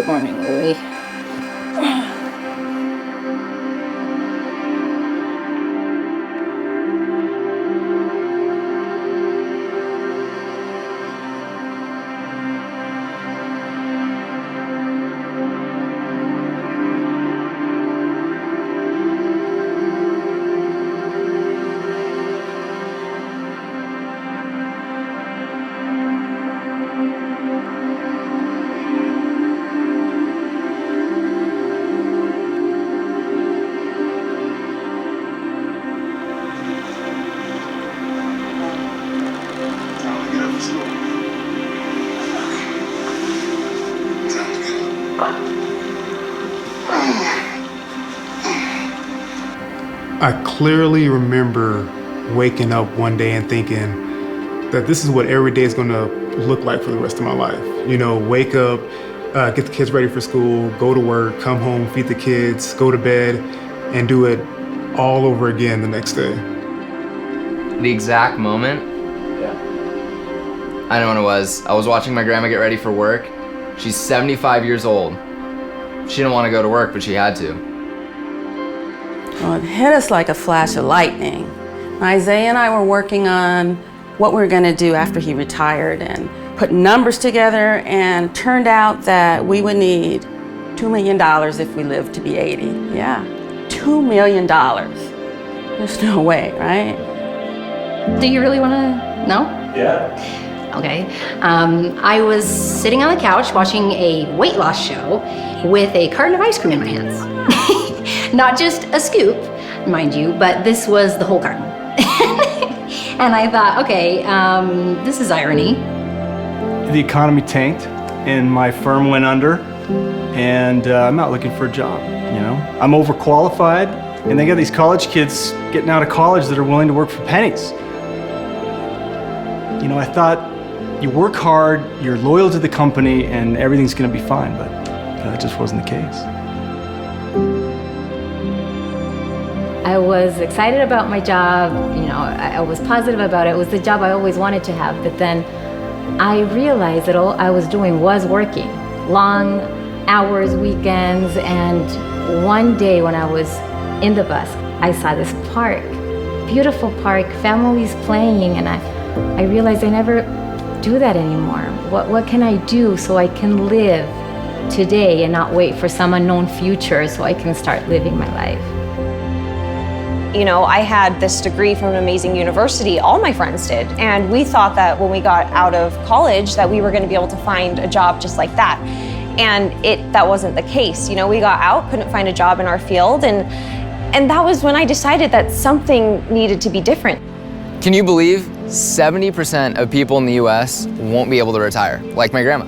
Good morning, Louie. I clearly remember waking up one day and thinking that this is what every day is gonna look like for the rest of my life. You know, wake up, get the kids ready for school, go to work, come home, feed the kids, go to bed, and do it all over again the next day. The exact moment, I know when it was. I was watching my grandma get ready for work. She's 75 years old. She didn't want to go to work, but she had to. Well, it hit us like a flash of lightning. Isaiah and I were working on what we were going to do after he retired and put numbers together, and turned out that we would need $2 million if we lived to be 80. Yeah, $2 million. There's no way, right? Do you really want to know? Yeah. Okay. I was sitting on the couch watching a weight loss show with a carton of ice cream in my hands. Not just a scoop, mind you, but this was the whole carton. And I thought, okay, this is irony. The economy tanked and my firm went under, and I'm not looking for a job, you know? I'm overqualified, and they got these college kids getting out of college that are willing to work for pennies. You know, I thought you work hard, you're loyal to the company, and everything's gonna be fine, but that just wasn't the case. I was excited about my job, you know, I was positive about it. It was the job I always wanted to have, but then I realized that all I was doing was working. Long hours, weekends, and one day when I was in the bus, I saw this park, beautiful park, families playing, and I realized I never do that anymore. What can I do so I can live today and not wait for some unknown future so I can start living my life? You know, I had this degree from an amazing university, all my friends did, and we thought that when we got out of college that we were going to be able to find a job just like that. And that wasn't the case. You know, we got out, couldn't find a job in our field, and that was when I decided that something needed to be different. Can you believe 70% of people in the US won't be able to retire, like my grandma?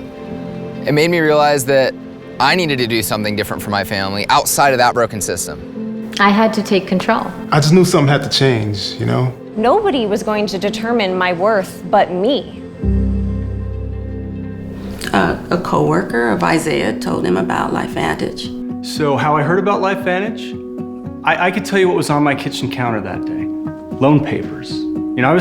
It made me realize that I needed to do something different for my family outside of that broken system. I had to take control. I just knew something had to change, you know? Nobody was going to determine my worth but me. A coworker of Isaiah told him about LifeVantage. So how I heard about LifeVantage? I could tell you what was on my kitchen counter that day. Loan papers. You know, I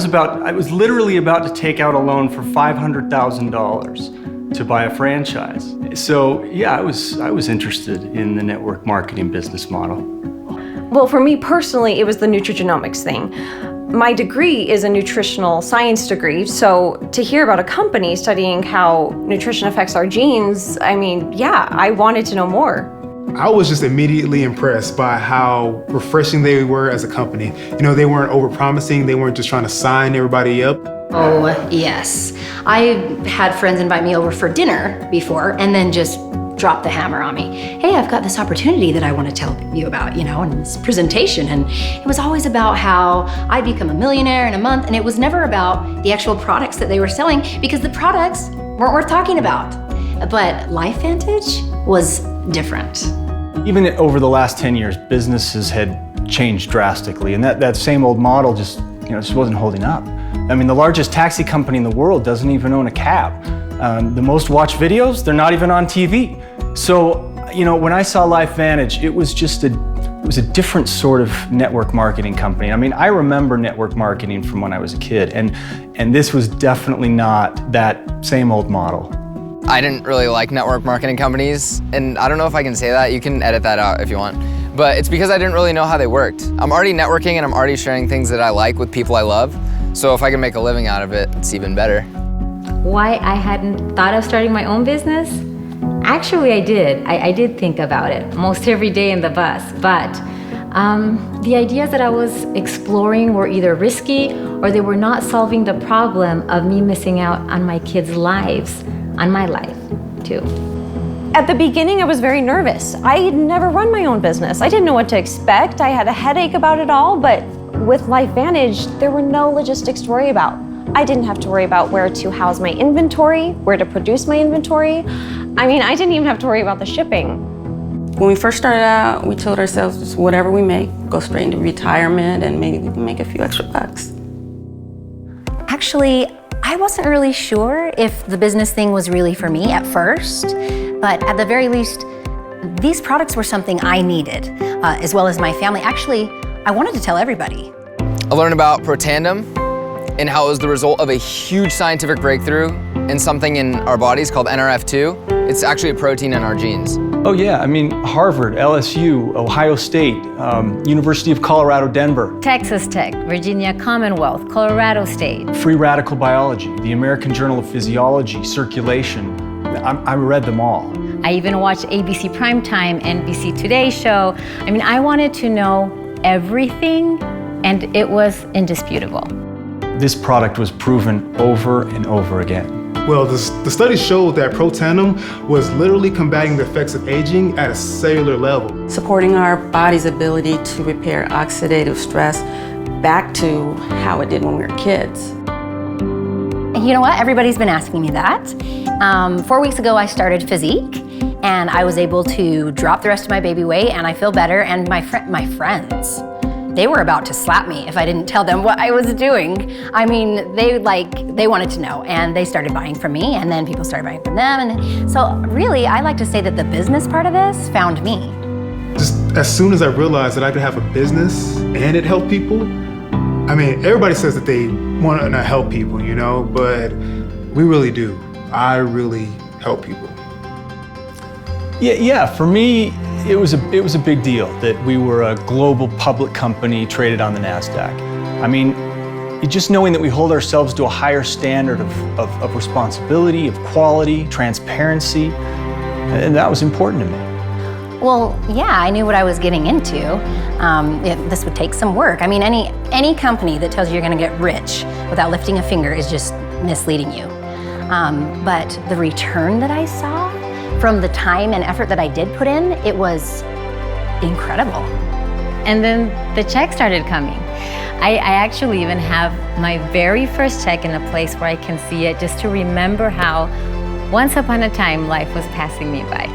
was literally about to take out a loan for $500,000 to buy a franchise. So yeah, I was interested in the network marketing business model. Well, for me personally, it was the nutrigenomics thing. My degree is a nutritional science degree, so to hear about a company studying how nutrition affects our genes, I mean, yeah, I wanted to know more. I was just immediately impressed by how refreshing they were as a company. You know, they weren't overpromising, they weren't just trying to sign everybody up. Oh, yes. I had friends invite me over for dinner before and then just drop the hammer on me. Hey, I've got this opportunity that I want to tell you about, you know, and this presentation. And it was always about how I'd become a millionaire in a month. And it was never about the actual products that they were selling, because the products weren't worth talking about. But LifeVantage was different. Even over the last 10 years, businesses had changed drastically, and that same old model just wasn't holding up. I mean, the largest taxi company in the world doesn't even own a cab. The most watched videos, they're not even on TV. So, you know, when I saw LifeVantage, it was a different sort of network marketing company. I mean, I remember network marketing from when I was a kid, and this was definitely not that same old model. I didn't really like network marketing companies, and I don't know if I can say that. You can edit that out if you want. But it's because I didn't really know how they worked. I'm already networking and I'm already sharing things that I like with people I love. So if I can make a living out of it, it's even better. Why I hadn't thought of starting my own business? Actually, I did. I did think about it most every day in the bus, but the ideas that I was exploring were either risky or they were not solving the problem of me missing out on my kids' lives, on my life too. At the beginning, I was very nervous. I had never run my own business. I didn't know what to expect. I had a headache about it all, but with LifeVantage, there were no logistics to worry about. I didn't have to worry about where to house my inventory, where to produce my inventory. I mean, I didn't even have to worry about the shipping. When we first started out, we told ourselves just whatever we make, go straight into retirement and maybe we can make a few extra bucks. Actually, I wasn't really sure if the business thing was really for me at first, but at the very least, these products were something I needed, as well as my family. Actually, I wanted to tell everybody. I learned about Protandim and how it was the result of a huge scientific breakthrough in something in our bodies called NRF2. It's actually a protein in our genes. Oh yeah, I mean, Harvard, LSU, Ohio State, University of Colorado, Denver. Texas Tech, Virginia Commonwealth, Colorado State. Free Radical Biology, the American Journal of Physiology, Circulation. I read them all. I even watched ABC Primetime, NBC Today show. I mean, I wanted to know everything, and it was indisputable. This product was proven over and over again. Well, the study showed that Protandim was literally combating the effects of aging at a cellular level. Supporting our body's ability to repair oxidative stress back to how it did when we were kids. You know what? Everybody's been asking me that. 4 weeks ago, I started Physique, and I was able to drop the rest of my baby weight, and I feel better. And my friends, they were about to slap me if I didn't tell them what I was doing. I mean, they wanted to know, and they started buying from me, and then people started buying from them. And so really, I like to say that the business part of this found me. Just as soon as I realized that I could have a business and it helped people, I mean, everybody says that they want to help people, you know, but we really do. I really help people. Yeah, for me, it was a big deal that we were a global public company traded on the NASDAQ. I mean, just knowing that we hold ourselves to a higher standard of responsibility, of quality, transparency, and that was important to me. Well, yeah, I knew what I was getting into. This would take some work. I mean, any company that tells you you're gonna get rich without lifting a finger is just misleading you. But the return that I saw from the time and effort that I did put in, it was incredible. And then the check started coming. I actually even have my very first check in a place where I can see it, just to remember how once upon a time life was passing me by.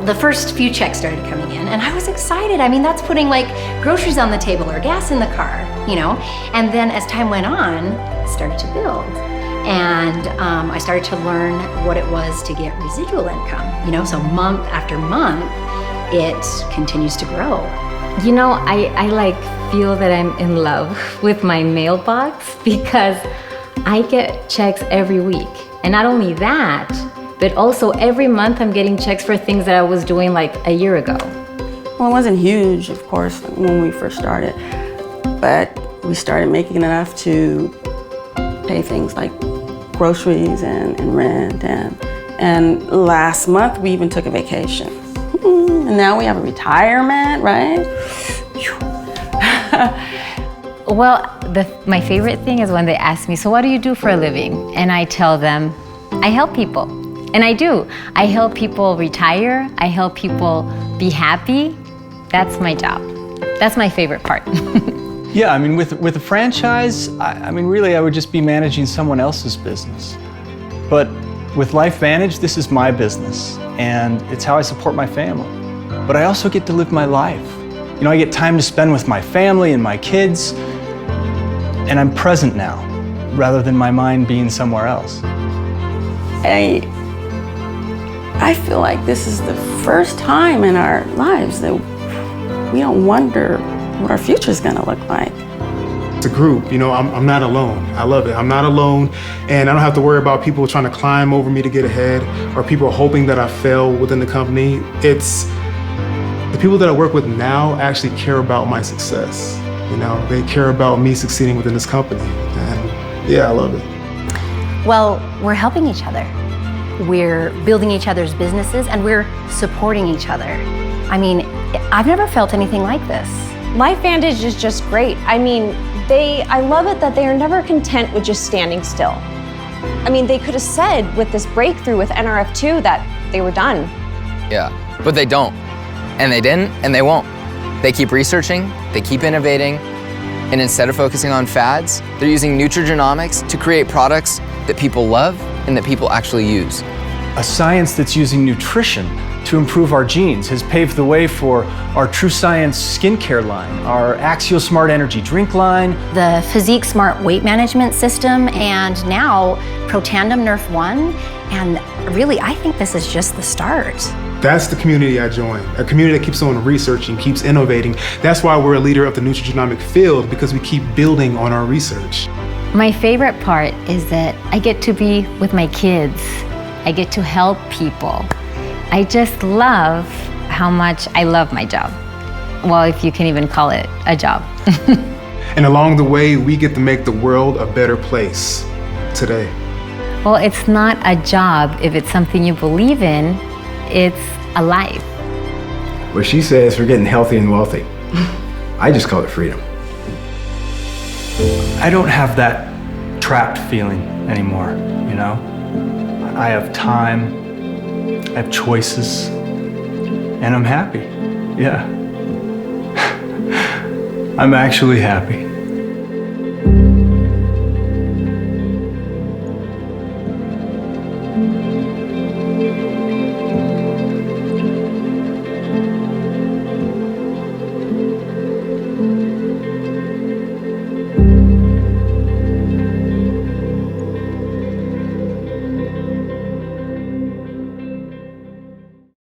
The first few checks started coming in, and I was excited. I mean, that's putting like groceries on the table or gas in the car, you know? And then as time went on, it started to build. And I started to learn what it was to get residual income, you know? So month after month, it continues to grow. You know, I like feel that I'm in love with my mailbox because I get checks every week. And not only that, but also every month I'm getting checks for things that I was doing like a year ago. Well, it wasn't huge, of course, when we first started, but we started making enough to pay things like groceries and rent, and last month we even took a vacation. And now we have a retirement, right? Well, my favorite thing is when they ask me, so what do you do for a living? And I tell them, I help people. And I do. I help people retire. I help people be happy. That's my job. That's my favorite part. Yeah, I mean, with a franchise, I mean, really, I would just be managing someone else's business. But with LifeVantage, this is my business, and it's how I support my family. But I also get to live my life. You know, I get time to spend with my family and my kids, and I'm present now, rather than my mind being somewhere else. I feel like this is the first time in our lives that we don't wonder what our future is going to look like. It's a group, you know, I'm not alone. I love it. I'm not alone, and I don't have to worry about people trying to climb over me to get ahead or people hoping that I fail within the company. It's the people that I work with now actually care about my success. You know, they care about me succeeding within this company, and yeah, I love it. Well, we're helping each other. We're building each other's businesses, and we're supporting each other. I mean, I've never felt anything like this. LifeVantage is just great. I mean, I love it that they are never content with just standing still. I mean, they could have said with this breakthrough with NRF2 that they were done. Yeah, but they don't. And they didn't, and they won't. They keep researching, they keep innovating, and instead of focusing on fads, they're using nutrigenomics to create products that people love and that people actually use. A science that's using nutrition to improve our genes has paved the way for our True Science skincare line, our Axial Smart Energy drink line, The Physique Smart weight management system, and now Protandim Nerf 1. And really, I think this is just the start. That's the community I joined, a community that keeps on researching, keeps innovating. That's why we're a leader of the nutrigenomic field, because we keep building on our research. My favorite part is that I get to be with my kids. I get to help people. I just love how much I love my job. Well, if you can even call it a job. And along the way, we get to make the world a better place today. Well, it's not a job if it's something you believe in. It's a life. What she says for getting healthy and wealthy. I just call it freedom. I don't have that trapped feeling anymore, you know? I have time, I have choices, and I'm happy. Yeah. I'm actually happy.